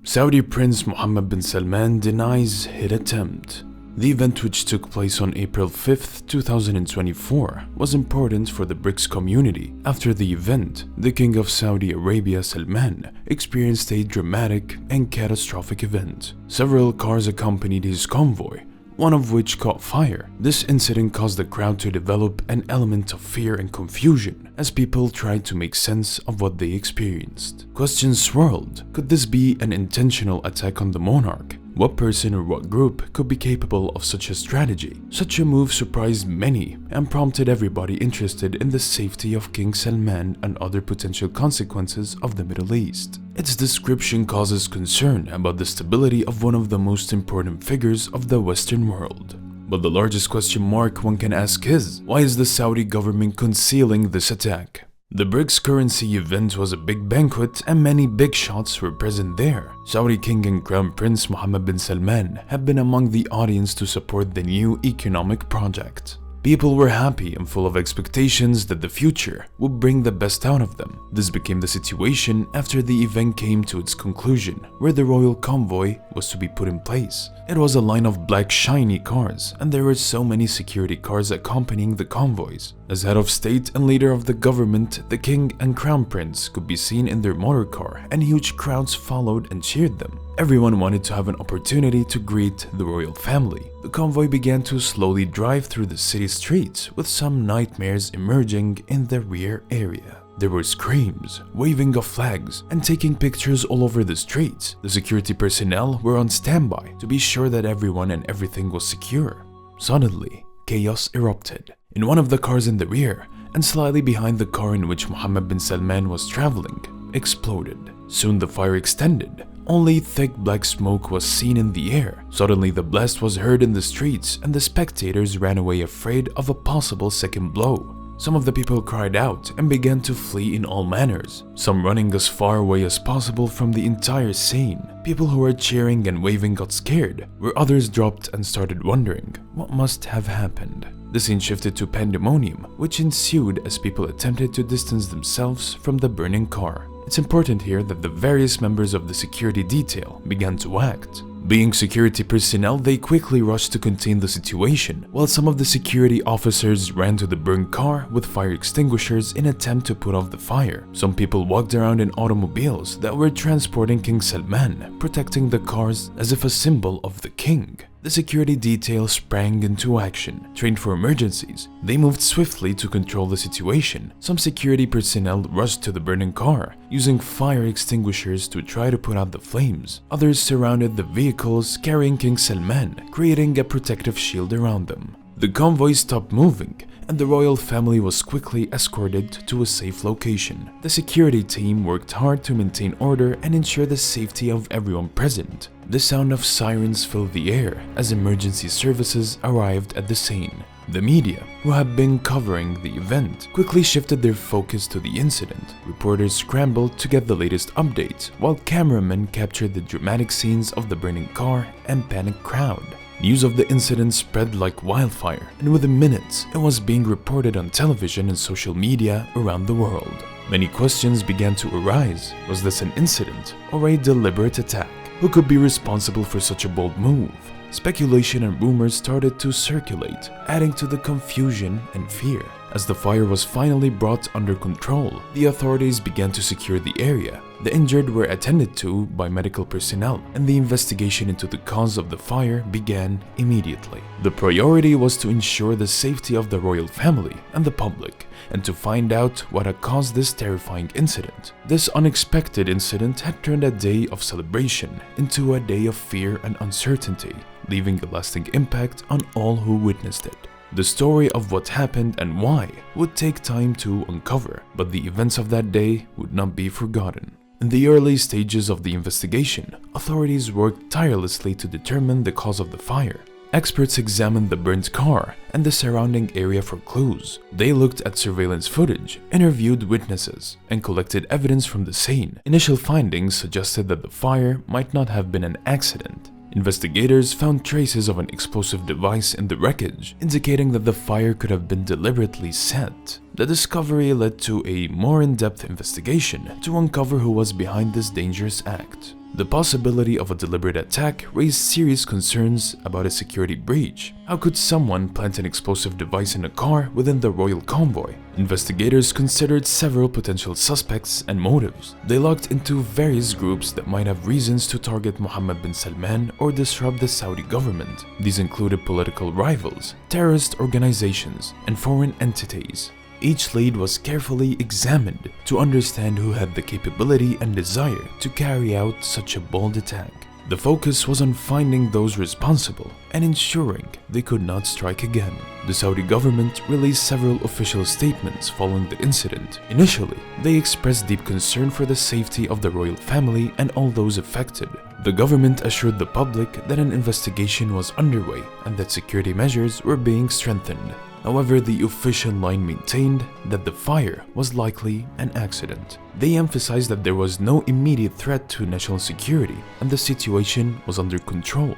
Saudi Prince Mohammed bin Salman denies hit attempt. The event, which took place on April 5, 2024, was important for the BRICS community. After the event, the King of Saudi Arabia, Salman, experienced a dramatic and catastrophic event. Several cars accompanied his convoy, one of which caught fire. This incident caused the crowd to develop an element of fear and confusion as people tried to make sense of what they experienced. Questions swirled. Could this be an intentional attack on the monarch? What person or what group could be capable of such a strategy? Such a move surprised many and prompted everybody interested in the safety of King Salman and other potential consequences of the Middle East. Its description causes concern about the stability of one of the most important figures of the Western world. But the largest question mark one can ask is, why is the Saudi government concealing this attack? The BRICS currency event was a big banquet and many big shots were present there. Saudi King and Crown Prince Mohammed bin Salman have been among the audience to support the new economic project. People were happy and full of expectations that the future would bring the best out of them. This became the situation after the event came to its conclusion, where the royal convoy was to be put in place. It was a line of black shiny cars, and there were so many security cars accompanying the convoys. As head of state and leader of the government, the king and crown prince could be seen in their motor car, and huge crowds followed and cheered them. Everyone wanted to have an opportunity to greet the royal family. The convoy began to slowly drive through the city streets, with some nightmares emerging in the rear area. There were screams, waving of flags, and taking pictures all over the streets. The security personnel were on standby to be sure that everyone and everything was secure. Suddenly, chaos erupted. In one of the cars in the rear, and slightly behind the car in which Mohammed bin Salman was traveling, exploded. Soon the fire extended. Only thick black smoke was seen in the air. Suddenly the blast was heard in the streets and the spectators ran away afraid of a possible second blow. Some of the people cried out and began to flee in all manners, some running as far away as possible from the entire scene. People who were cheering and waving got scared, where others dropped and started wondering what must have happened. The scene shifted to pandemonium, which ensued as people attempted to distance themselves from the burning car. It's important here that the various members of the security detail began to act. Being security personnel, they quickly rushed to contain the situation, while some of the security officers ran to the burned car with fire extinguishers in attempt to put off the fire. Some people walked around in automobiles that were transporting King Salman, protecting the cars as if a symbol of the king. The security detail sprang into action. Trained for emergencies, they moved swiftly to control the situation. Some security personnel rushed to the burning car, using fire extinguishers to try to put out the flames. Others surrounded the vehicles carrying King Salman, creating a protective shield around them. The convoy stopped moving, and the royal family was quickly escorted to a safe location. The security team worked hard to maintain order and ensure the safety of everyone present. The sound of sirens filled the air as emergency services arrived at the scene. The media, who had been covering the event, quickly shifted their focus to the incident. Reporters scrambled to get the latest updates, while cameramen captured the dramatic scenes of the burning car and panicked crowd. News of the incident spread like wildfire, and within minutes, it was being reported on television and social media around the world. Many questions began to arise. Was this an incident or a deliberate attack? Who could be responsible for such a bold move? Speculation and rumors started to circulate, adding to the confusion and fear. As the fire was finally brought under control, the authorities began to secure the area. The injured were attended to by medical personnel, and the investigation into the cause of the fire began immediately. The priority was to ensure the safety of the royal family and the public, and to find out what had caused this terrifying incident. This unexpected incident had turned a day of celebration into a day of fear and uncertainty, leaving a lasting impact on all who witnessed it. The story of what happened and why would take time to uncover, but the events of that day would not be forgotten. In the early stages of the investigation, authorities worked tirelessly to determine the cause of the fire. Experts examined the burnt car and the surrounding area for clues. They looked at surveillance footage, interviewed witnesses, and collected evidence from the scene. Initial findings suggested that the fire might not have been an accident. Investigators found traces of an explosive device in the wreckage, indicating that the fire could have been deliberately set. The discovery led to a more in-depth investigation to uncover who was behind this dangerous act. The possibility of a deliberate attack raised serious concerns about a security breach. How could someone plant an explosive device in a car within the royal convoy? Investigators considered several potential suspects and motives. They looked into various groups that might have reasons to target Mohammed bin Salman or disrupt the Saudi government. These included political rivals, terrorist organizations, and foreign entities. Each lead was carefully examined to understand who had the capability and desire to carry out such a bold attack. The focus was on finding those responsible and ensuring they could not strike again. The Saudi government released several official statements following the incident. Initially, they expressed deep concern for the safety of the royal family and all those affected. The government assured the public that an investigation was underway and that security measures were being strengthened. However, the official line maintained that the fire was likely an accident. They emphasized that there was no immediate threat to national security and the situation was under control.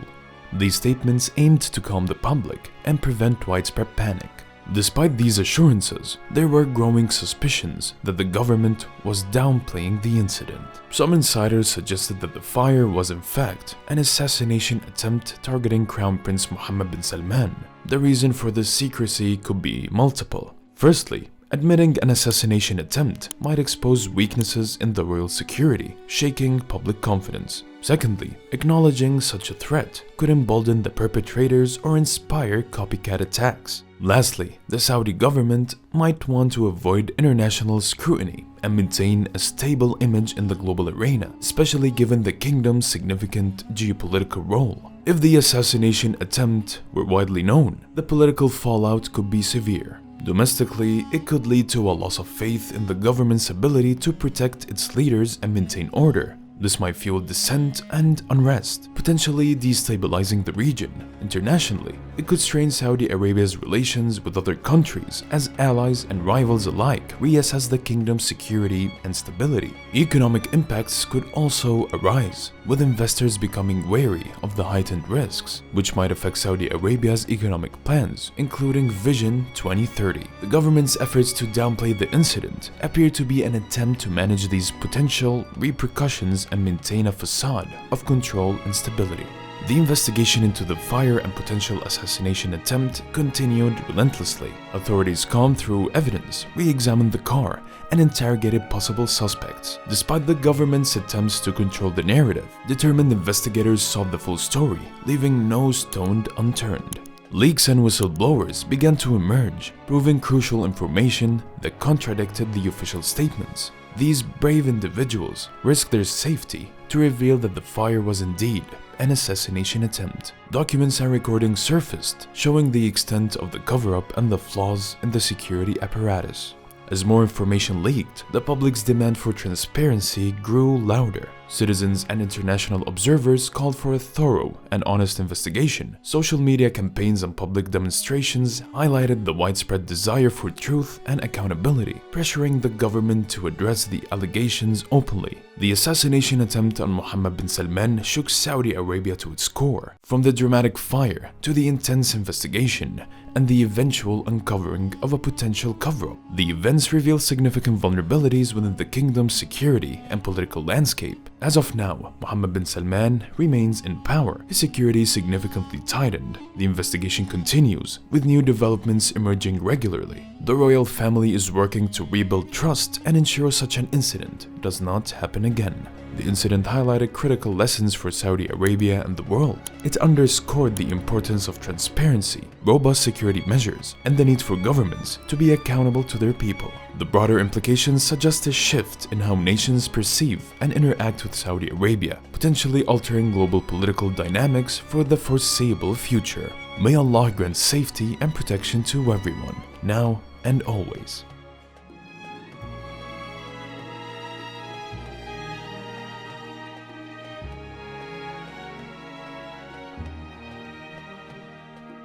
These statements aimed to calm the public and prevent widespread panic. Despite these assurances, there were growing suspicions that the government was downplaying the incident. Some insiders suggested that the fire was in fact an assassination attempt targeting Crown Prince Mohammed bin Salman. The reason for this secrecy could be multiple. Firstly, admitting an assassination attempt might expose weaknesses in the royal security, shaking public confidence. Secondly, acknowledging such a threat could embolden the perpetrators or inspire copycat attacks. Lastly, the Saudi government might want to avoid international scrutiny and maintain a stable image in the global arena, especially given the kingdom's significant geopolitical role. If the assassination attempt were widely known, the political fallout could be severe. Domestically, it could lead to a loss of faith in the government's ability to protect its leaders and maintain order. This might fuel dissent and unrest, potentially destabilizing the region. Internationally, it could strain Saudi Arabia's relations with other countries as allies and rivals alike reassess the kingdom's security and stability. Economic impacts could also arise, with investors becoming wary of the heightened risks, which might affect Saudi Arabia's economic plans, including Vision 2030. The government's efforts to downplay the incident appear to be an attempt to manage these potential repercussions and maintain a facade of control and stability. The investigation into the fire and potential assassination attempt continued relentlessly. Authorities combed through evidence, re-examined the car, and interrogated possible suspects. Despite the government's attempts to control the narrative, determined investigators sought the full story, leaving no stone unturned. Leaks and whistleblowers began to emerge, proving crucial information that contradicted the official statements. These brave individuals risked their safety to reveal that the fire was indeed an assassination attempt. Documents and recordings surfaced, showing the extent of the cover-up and the flaws in the security apparatus. As more information leaked, the public's demand for transparency grew louder. Citizens and international observers called for a thorough and honest investigation. Social media campaigns and public demonstrations highlighted the widespread desire for truth and accountability, pressuring the government to address the allegations openly. The assassination attempt on Mohammed bin Salman shook Saudi Arabia to its core. From the dramatic fire to the intense investigation and the eventual uncovering of a potential cover-up, the events reveal significant vulnerabilities within the kingdom's security and political landscape. As of now, Mohammed bin Salman remains in power. His security is significantly tightened. The investigation continues, with new developments emerging regularly. The royal family is working to rebuild trust and ensure such an incident does not happen again. The incident highlighted critical lessons for Saudi Arabia and the world. It underscored the importance of transparency, robust security measures, and the need for governments to be accountable to their people. The broader implications suggest a shift in how nations perceive and interact with Saudi Arabia, potentially altering global political dynamics for the foreseeable future. May Allah grant safety and protection to everyone, now and always.